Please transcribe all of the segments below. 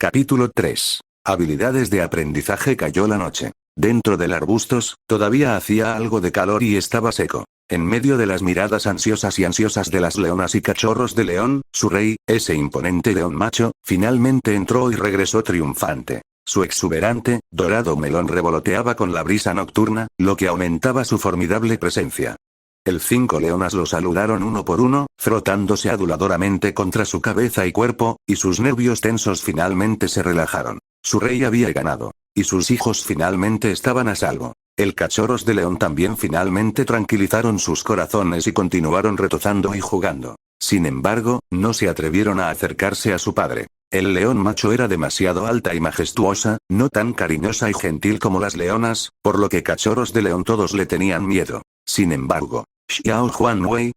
Capítulo 3. Habilidades de aprendizaje. Cayó la noche. Dentro del arbustos, todavía hacía algo de calor y estaba seco. En medio de las miradas ansiosas de las leonas y cachorros de león, su rey, ese imponente león macho, finalmente entró y regresó triunfante. Su exuberante, dorado melón revoloteaba con la brisa nocturna, lo que aumentaba su formidable presencia. El 5 leonas lo saludaron uno por uno, frotándose aduladoramente contra su cabeza y cuerpo, y sus nervios tensos finalmente se relajaron. Su rey había ganado. Y sus hijos finalmente estaban a salvo. El cachorros de león también finalmente tranquilizaron sus corazones y continuaron retozando y jugando. Sin embargo, no se atrevieron a acercarse a su padre. El león macho era demasiado alta y majestuosa, no tan cariñosa y gentil como las leonas, por lo que cachorros de león todos le tenían miedo. Sin embargo, Xiao Huanwei,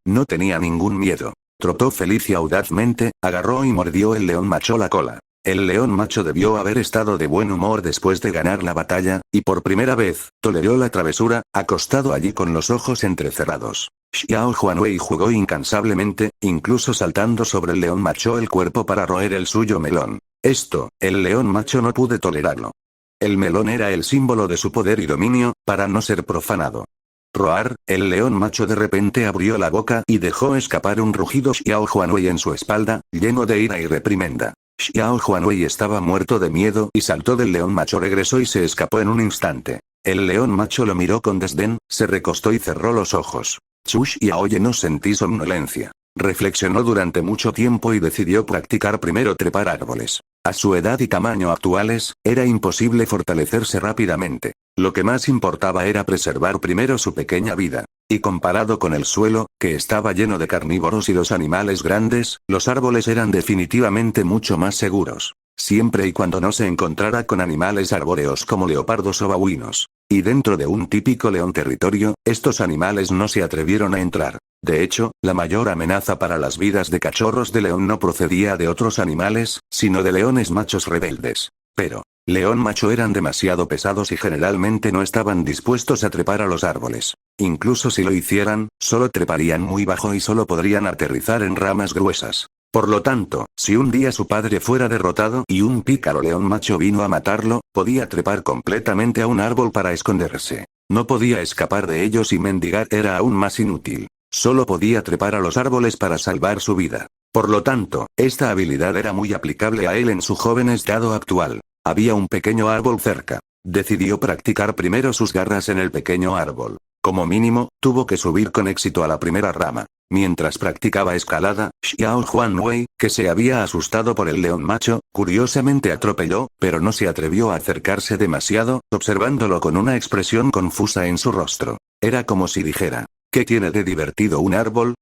no tenía ningún miedo. Trotó feliz y audazmente, agarró y mordió el león macho la cola. El león macho debió haber estado de buen humor después de ganar la batalla, y por primera vez, toleró la travesura, acostado allí con los ojos entrecerrados. Xiao Huanwei jugó incansablemente, incluso saltando sobre el león macho el cuerpo para roer el suyo melón. El león macho no pudo tolerarlo. El melón era el símbolo de su poder y dominio, para no ser profanado. Roar, el león macho de repente abrió la boca y dejó escapar un rugido Xiao Huanwei en su espalda, lleno de ira y reprimenda. Xiao Huanwei estaba muerto de miedo y saltó del león macho, regresó y se escapó en un instante. El león macho lo miró con desdén, se recostó y cerró los ojos. Chu Xiaoye no sentí somnolencia. Reflexionó durante mucho tiempo y decidió practicar primero trepar árboles. A su edad y tamaño actuales, era imposible fortalecerse rápidamente. Lo que más importaba era preservar primero su pequeña vida. Y comparado con el suelo, que estaba lleno de carnívoros y los animales grandes, los árboles eran definitivamente mucho más seguros. Siempre y cuando no se encontrara con animales arbóreos como leopardos o babuinos. Y dentro de un típico león territorio, estos animales no se atrevieron a entrar. De hecho, la mayor amenaza para las vidas de cachorros de león no procedía de otros animales, sino de leones machos rebeldes. Pero, león macho eran demasiado pesados y generalmente no estaban dispuestos a trepar a los árboles. Incluso si lo hicieran, solo treparían muy bajo y solo podrían aterrizar en ramas gruesas. Por lo tanto, si un día su padre fuera derrotado y un pícaro león macho vino a matarlo, podía trepar completamente a un árbol para esconderse. No podía escapar de ellos y mendigar era aún más inútil. Solo podía trepar a los árboles para salvar su vida. Por lo tanto, esta habilidad era muy aplicable a él en su joven estado actual. Había un pequeño árbol cerca. Decidió practicar primero sus garras en el pequeño árbol. Como mínimo, tuvo que subir con éxito a la primera rama. Mientras practicaba escalada, Xiao Huanwei, que se había asustado por el león macho, curiosamente atropelló, pero no se atrevió a acercarse demasiado, observándolo con una expresión confusa en su rostro. Era como si dijera, ¿qué tiene de divertido un árbol?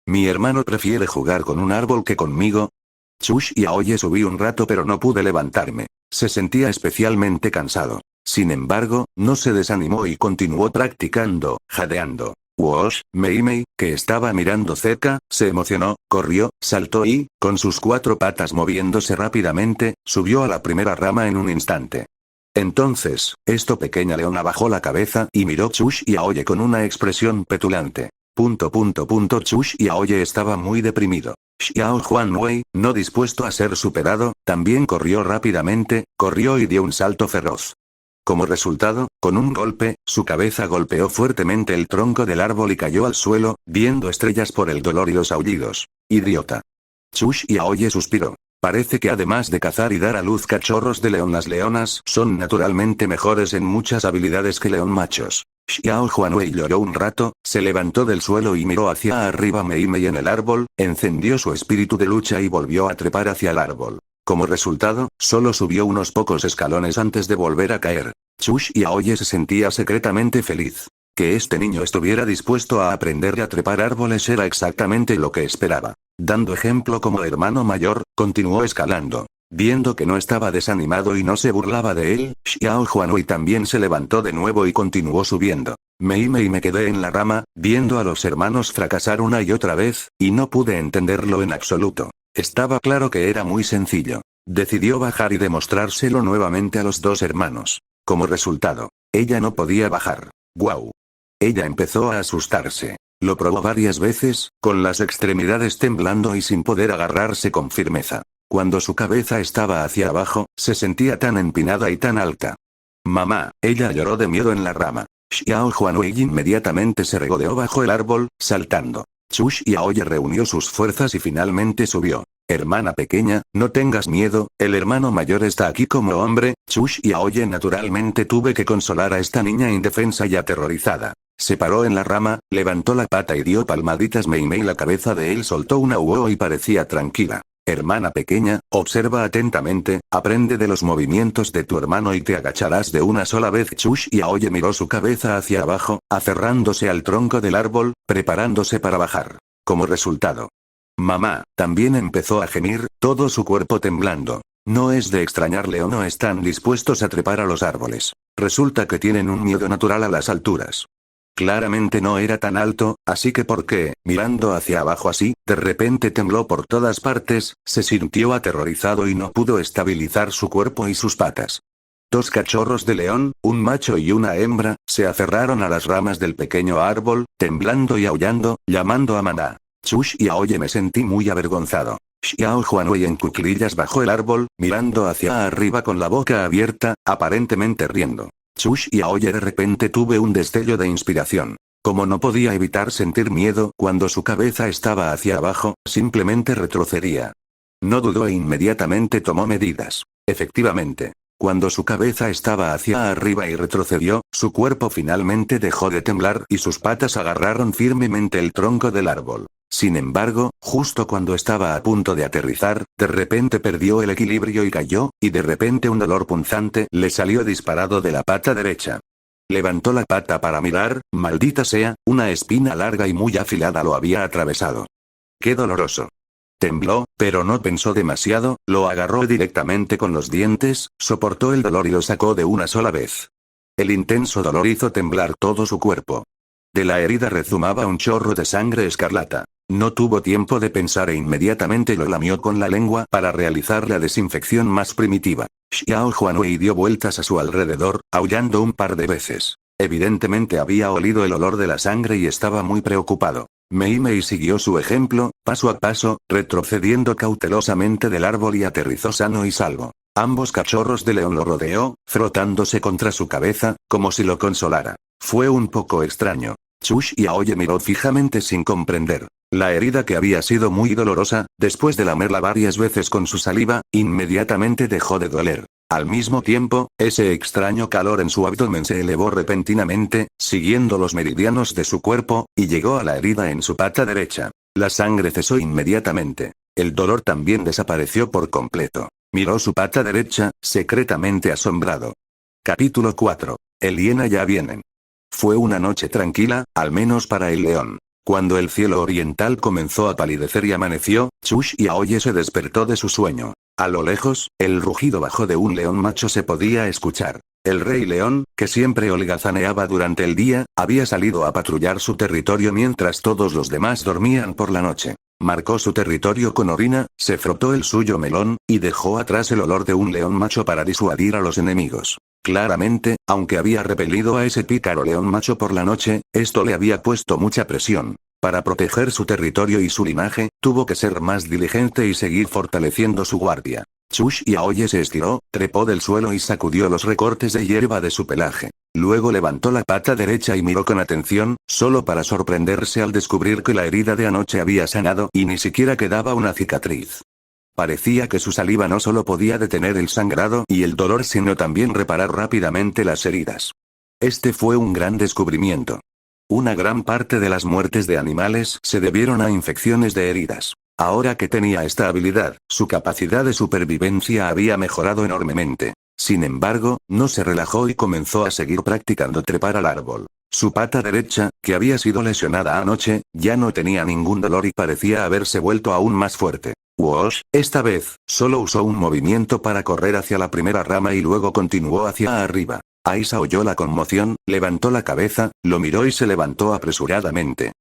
¿Mi hermano prefiere jugar con un árbol que conmigo? Chu Xiaoye subí un rato pero no pude levantarme. Se sentía especialmente cansado. Sin embargo, no se desanimó y continuó practicando, jadeando. Wosh, Mei, que estaba mirando cerca, se emocionó, corrió, saltó y, con sus 4 patas moviéndose rápidamente, subió a la primera rama en un instante. Entonces, pequeña leona bajó la cabeza y miró Chu Xiaoye con una expresión petulante. Chu Xiaoye estaba muy deprimido. Xiao Huanwei, no dispuesto a ser superado, también corrió rápidamente, corrió y dio un salto feroz. Como resultado, con un golpe, su cabeza golpeó fuertemente el tronco del árbol y cayó al suelo, viendo estrellas por el dolor y los aullidos. ¡Idiota! Chu Xiaoye suspiró. Parece que además de cazar y dar a luz cachorros de león, las leonas son naturalmente mejores en muchas habilidades que león machos. Xiao Huanwei lloró un rato, se levantó del suelo y miró hacia arriba Mei en el árbol, encendió su espíritu de lucha y volvió a trepar hacia el árbol. Como resultado, solo subió unos pocos escalones antes de volver a caer. Chu Xiaoye se sentía secretamente feliz. Que este niño estuviera dispuesto a aprender a trepar árboles era exactamente lo que esperaba. Dando ejemplo como hermano mayor, continuó escalando. Viendo que no estaba desanimado y no se burlaba de él, Xiao Huanwei también se levantó de nuevo y continuó subiendo. Me quedé en la rama, viendo a los hermanos fracasar una y otra vez, y no pude entenderlo en absoluto. Estaba claro que era muy sencillo. Decidió bajar y demostrárselo nuevamente a los 2 hermanos. Como resultado, ella no podía bajar. ¡Guau! Ella empezó a asustarse. Lo probó varias veces, con las extremidades temblando y sin poder agarrarse con firmeza. Cuando su cabeza estaba hacia abajo, se sentía tan empinada y tan alta. Mamá, ella lloró de miedo en la rama. Xiao Huanwei inmediatamente se regodeó bajo el árbol, saltando. Chu Xiaoye reunió sus fuerzas y finalmente subió. Hermana pequeña, no tengas miedo, el hermano mayor está aquí como hombre. Chu Xiaoye naturalmente tuve que consolar a esta niña indefensa y aterrorizada. Se paró en la rama, levantó la pata y dio palmaditas. Mei Mei, la cabeza de él soltó una uo y parecía tranquila. Hermana pequeña, observa atentamente, aprende de los movimientos de tu hermano y te agacharás de una sola vez. Chu Xiaoye miró su cabeza hacia abajo, aferrándose al tronco del árbol, preparándose para bajar. Como resultado, mamá también empezó a gemir, todo su cuerpo temblando. No es de extrañarle o no están dispuestos a trepar a los árboles. Resulta que tienen un miedo natural a las alturas. Claramente no era tan alto, así que porque, mirando hacia abajo así, de repente tembló por todas partes, se sintió aterrorizado y no pudo estabilizar su cuerpo y sus patas. Dos cachorros de león, un macho y una hembra, se aferraron a las ramas del pequeño árbol, temblando y aullando, llamando a Maná. Chu Xiaoye, me sentí muy avergonzado. Xiao Huanwei en cuclillas bajo el árbol, mirando hacia arriba con la boca abierta, aparentemente riendo. Chu Xiaoye, de repente tuve un destello de inspiración. Como no podía evitar sentir miedo cuando su cabeza estaba hacia abajo, simplemente retrocedía. No dudó e inmediatamente tomó medidas. Efectivamente, cuando su cabeza estaba hacia arriba y retrocedió, su cuerpo finalmente dejó de temblar y sus patas agarraron firmemente el tronco del árbol. Sin embargo, justo cuando estaba a punto de aterrizar, de repente perdió el equilibrio y cayó, y de repente un dolor punzante le salió disparado de la pata derecha. Levantó la pata para mirar, maldita sea, una espina larga y muy afilada lo había atravesado. ¡Qué doloroso! Tembló, pero no pensó demasiado, lo agarró directamente con los dientes, soportó el dolor y lo sacó de una sola vez. El intenso dolor hizo temblar todo su cuerpo. De la herida rezumaba un chorro de sangre escarlata. No tuvo tiempo de pensar e inmediatamente lo lamió con la lengua para realizar la desinfección más primitiva. Xiao Huanwei dio vueltas a su alrededor, aullando un par de veces. Evidentemente había olido el olor de la sangre y estaba muy preocupado. Mei Mei siguió su ejemplo, paso a paso, retrocediendo cautelosamente del árbol y aterrizó sano y salvo. Ambos cachorros de león lo rodeó, frotándose contra su cabeza, como si lo consolara. Fue un poco extraño. Chu Xiaoye miró fijamente sin comprender. La herida, que había sido muy dolorosa, después de lamerla varias veces con su saliva, inmediatamente dejó de doler. Al mismo tiempo, ese extraño calor en su abdomen se elevó repentinamente, siguiendo los meridianos de su cuerpo, y llegó a la herida en su pata derecha. La sangre cesó inmediatamente. El dolor también desapareció por completo. Miró su pata derecha, secretamente asombrado. Capítulo 4. El hiena ya vienen. Fue una noche tranquila, al menos para el león. Cuando el cielo oriental comenzó a palidecer y amaneció, Chu Xiaoye se despertó de su sueño. A lo lejos, el rugido bajo de un león macho se podía escuchar. El rey león, que siempre holgazaneaba durante el día, había salido a patrullar su territorio mientras todos los demás dormían por la noche. Marcó su territorio con orina, se frotó el suyo melón, y dejó atrás el olor de un león macho para disuadir a los enemigos. Claramente, aunque había repelido a ese pícaro león macho por la noche, esto le había puesto mucha presión. Para proteger su territorio y su linaje, tuvo que ser más diligente y seguir fortaleciendo su guardia. Chu Xiaoye se estiró, trepó del suelo y sacudió los recortes de hierba de su pelaje. Luego levantó la pata derecha y miró con atención, solo para sorprenderse al descubrir que la herida de anoche había sanado y ni siquiera quedaba una cicatriz. Parecía que su saliva no solo podía detener el sangrado y el dolor, sino también reparar rápidamente las heridas. Este fue un gran descubrimiento. Una gran parte de las muertes de animales se debieron a infecciones de heridas. Ahora que tenía esta habilidad, su capacidad de supervivencia había mejorado enormemente. Sin embargo, no se relajó y comenzó a seguir practicando trepar al árbol. Su pata derecha, que había sido lesionada anoche, ya no tenía ningún dolor y parecía haberse vuelto aún más fuerte. Wosh, esta vez, solo usó un movimiento para correr hacia la primera rama y luego continuó hacia arriba. Aisa oyó la conmoción, levantó la cabeza, lo miró y se levantó apresuradamente.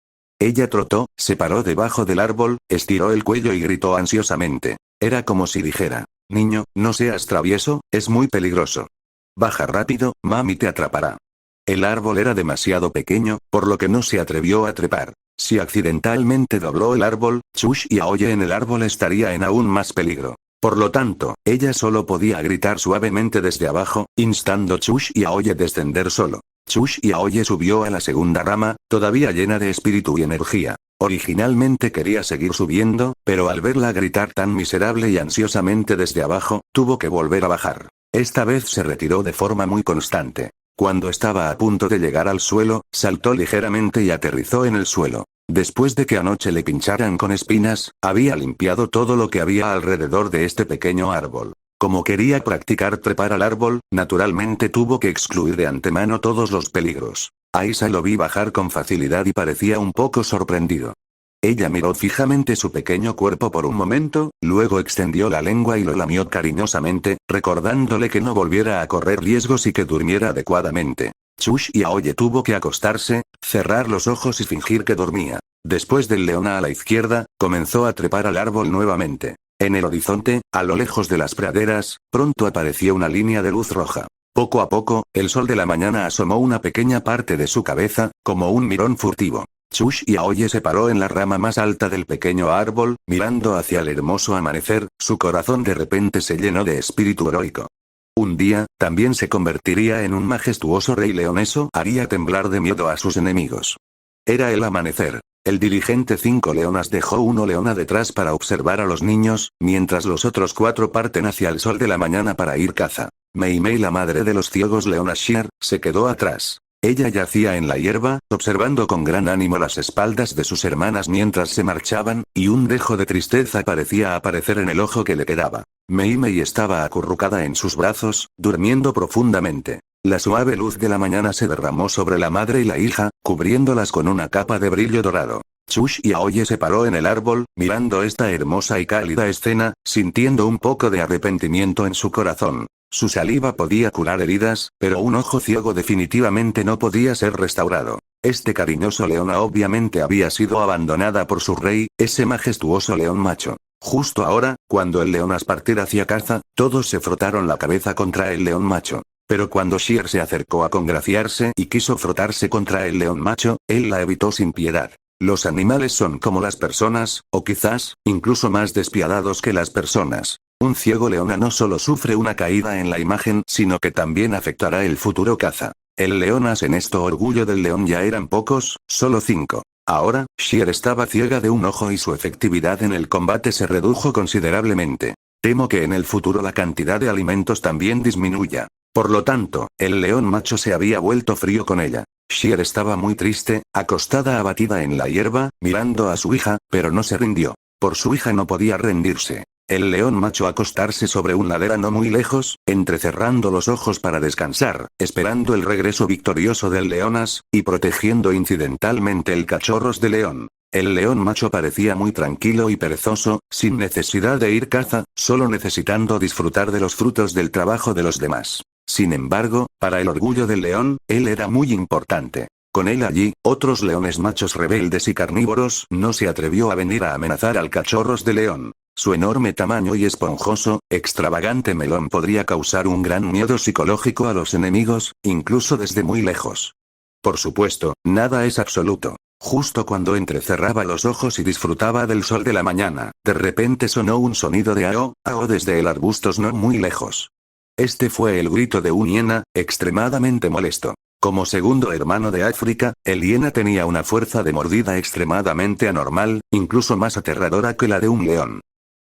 Ella trotó, se paró debajo del árbol, estiró el cuello y gritó ansiosamente. Era como si dijera: niño, no seas travieso, es muy peligroso. Baja rápido, mami te atrapará. El árbol era demasiado pequeño, por lo que no se atrevió a trepar. Si accidentalmente dobló el árbol, Chu Xiaoye en el árbol estaría en aún más peligro. Por lo tanto, ella solo podía gritar suavemente desde abajo, instando Chush y Aoye descender solo. Chush y Aoye subió a la segunda rama, todavía llena de espíritu y energía. Originalmente quería seguir subiendo, pero al verla gritar tan miserable y ansiosamente desde abajo, tuvo que volver a bajar. Esta vez se retiró de forma muy constante. Cuando estaba a punto de llegar al suelo, saltó ligeramente y aterrizó en el suelo. Después de que anoche le pincharan con espinas, había limpiado todo lo que había alrededor de este pequeño árbol. Como quería practicar trepar al árbol, naturalmente tuvo que excluir de antemano todos los peligros. Aisa lo vi bajar con facilidad y parecía un poco sorprendido. Ella miró fijamente su pequeño cuerpo por un momento, luego extendió la lengua y lo lamió cariñosamente, recordándole que no volviera a correr riesgos y que durmiera adecuadamente. Chush y Aoye tuvo que acostarse, cerrar los ojos y fingir que dormía. Después del león a la izquierda, comenzó a trepar al árbol nuevamente. En el horizonte, a lo lejos de las praderas, pronto apareció una línea de luz roja. Poco a poco, el sol de la mañana asomó una pequeña parte de su cabeza, como un mirón furtivo. Chush y Aoye se paró en la rama más alta del pequeño árbol, mirando hacia el hermoso amanecer, su corazón de repente se llenó de espíritu heroico. Un día, también se convertiría en un majestuoso rey león. Eso haría temblar de miedo a sus enemigos. Era el amanecer. El dirigente 5 leonas dejó uno leona detrás para observar a los niños, mientras los otros 4 parten hacia el sol de la mañana para ir caza. Mei Mei, la madre de los ciegos leonas Shear, se quedó atrás. Ella yacía en la hierba, observando con gran ánimo las espaldas de sus hermanas mientras se marchaban, y un dejo de tristeza parecía aparecer en el ojo que le quedaba. Mei Mei estaba acurrucada en sus brazos, durmiendo profundamente. La suave luz de la mañana se derramó sobre la madre y la hija, cubriéndolas con una capa de brillo dorado. Chush y Aoye se paró en el árbol, mirando esta hermosa y cálida escena, sintiendo un poco de arrepentimiento en su corazón. Su saliva podía curar heridas, pero un ojo ciego definitivamente no podía ser restaurado. Este cariñoso leona obviamente había sido abandonada por su rey, ese majestuoso león macho. Justo ahora, cuando el leonas partir hacia caza, todos se frotaron la cabeza contra el león macho. Pero cuando Shear se acercó a congraciarse y quiso frotarse contra el león macho, él la evitó sin piedad. Los animales son como las personas, o quizás, incluso más despiadados que las personas. Un ciego leona no solo sufre una caída en la imagen, sino que también afectará el futuro caza. El leonas en esto orgullo del león ya eran pocos, solo 5. Ahora, Shear estaba ciega de un ojo y su efectividad en el combate se redujo considerablemente. Temo que en el futuro la cantidad de alimentos también disminuya. Por lo tanto, el león macho se había vuelto frío con ella. Shear estaba muy triste, acostada abatida en la hierba, mirando a su hija, pero no se rindió. Por su hija no podía rendirse. El león macho acostarse sobre un ladera no muy lejos, entrecerrando los ojos para descansar, esperando el regreso victorioso del leonas, y protegiendo incidentalmente el cachorros de león. El león macho parecía muy tranquilo y perezoso, sin necesidad de ir caza, solo necesitando disfrutar de los frutos del trabajo de los demás. Sin embargo, para el orgullo del león, él era muy importante. Con él allí, otros leones machos rebeldes y carnívoros no se atrevió a venir a amenazar al cachorros de león. Su enorme tamaño y esponjoso, extravagante melón podría causar un gran miedo psicológico a los enemigos, incluso desde muy lejos. Por supuesto, nada es absoluto. Justo cuando entrecerraba los ojos y disfrutaba del sol de la mañana, de repente sonó un sonido de ao, ao desde el arbustos no muy lejos. Este fue el grito de un hiena, extremadamente molesto. Como segundo hermano de África, el hiena tenía una fuerza de mordida extremadamente anormal, incluso más aterradora que la de un león.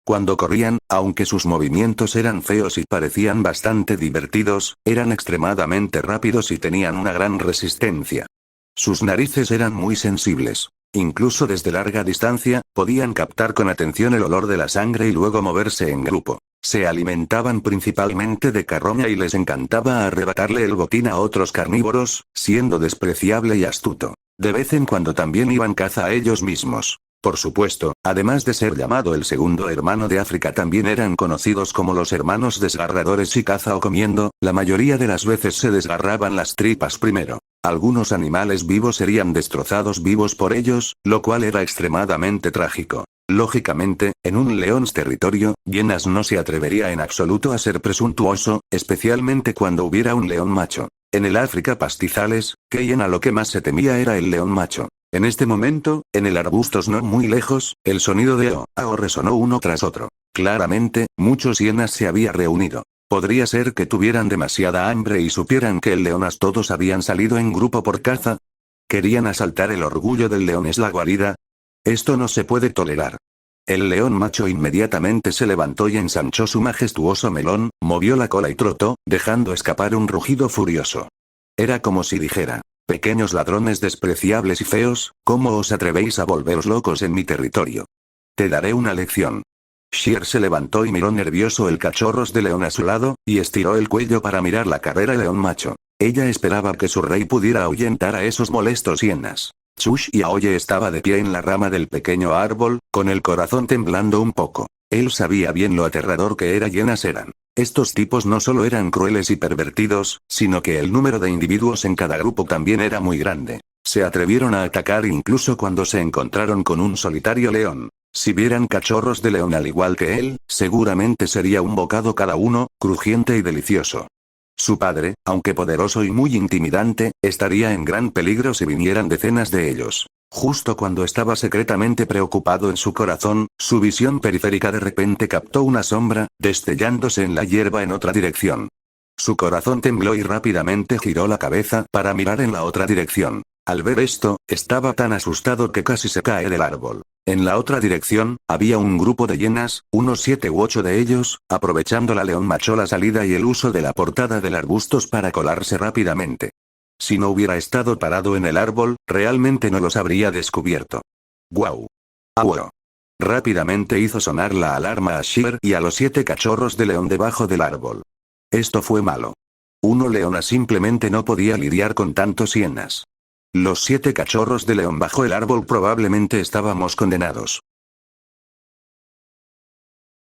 Cuando corrían, aunque sus movimientos eran feos y parecían bastante divertidos, eran extremadamente rápidos y tenían una gran resistencia. Sus narices eran muy sensibles. Incluso desde larga distancia, podían captar con atención el olor de la sangre y luego moverse en grupo. Se alimentaban principalmente de carroña y les encantaba arrebatarle el botín a otros carnívoros, siendo despreciable y astuto. De vez en cuando también iban caza a ellos mismos. Por supuesto, además de ser llamado el segundo hermano de África, también eran conocidos como los hermanos desgarradores y caza o comiendo, la mayoría de las veces se desgarraban las tripas primero. Algunos animales vivos serían destrozados vivos por ellos, lo cual era extremadamente trágico. Lógicamente, en un león's territorio, hienas no se atrevería en absoluto a ser presuntuoso, especialmente cuando hubiera un león macho. En el África pastizales, que hiena lo que más se temía era el león macho. En este momento, en el arbustos no muy lejos, el sonido de ao, ao resonó uno tras otro. Claramente, muchos hienas se habían reunido. ¿Podría ser que tuvieran demasiada hambre y supieran que el leonas todos habían salido en grupo por caza? ¿Querían asaltar el orgullo del león es la guarida? Esto no se puede tolerar. El león macho inmediatamente se levantó y ensanchó su majestuoso melón, movió la cola y trotó, dejando escapar un rugido furioso. Era como si dijera: pequeños ladrones despreciables y feos, ¿cómo os atrevéis a volveros locos en mi territorio? Te daré una lección. Sheer se levantó y miró nervioso el cachorros de león a su lado, y estiró el cuello para mirar la carrera león macho. Ella esperaba que su rey pudiera ahuyentar a esos molestos hienas. Chush y Aoye estaba de pie en la rama del pequeño árbol, con el corazón temblando un poco. Él sabía bien lo aterrador que hienas eran. Estos tipos no solo eran crueles y pervertidos, sino que el número de individuos en cada grupo también era muy grande. Se atrevieron a atacar incluso cuando se encontraron con un solitario león. Si vieran cachorros de león al igual que él, seguramente sería un bocado cada uno, crujiente y delicioso. Su padre, aunque poderoso y muy intimidante, estaría en gran peligro si vinieran decenas de ellos. Justo cuando estaba secretamente preocupado en su corazón, su visión periférica de repente captó una sombra, destellándose en la hierba en otra dirección. Su corazón tembló y rápidamente giró la cabeza para mirar en la otra dirección. Al ver esto, estaba tan asustado que casi se cae del árbol. En la otra dirección, había un grupo de hienas, unos 7 u 8 de ellos, aprovechando la león macho la salida y el uso de la portada del arbustos para colarse rápidamente. Si no hubiera estado parado en el árbol, realmente no los habría descubierto. ¡Guau! ¡Au! Rápidamente hizo sonar la alarma a Sheer y a los 7 cachorros de león debajo del árbol. Esto fue malo. Uno leona simplemente no podía lidiar con tantos hienas. Los 7 cachorros de león bajo el árbol probablemente estábamos condenados.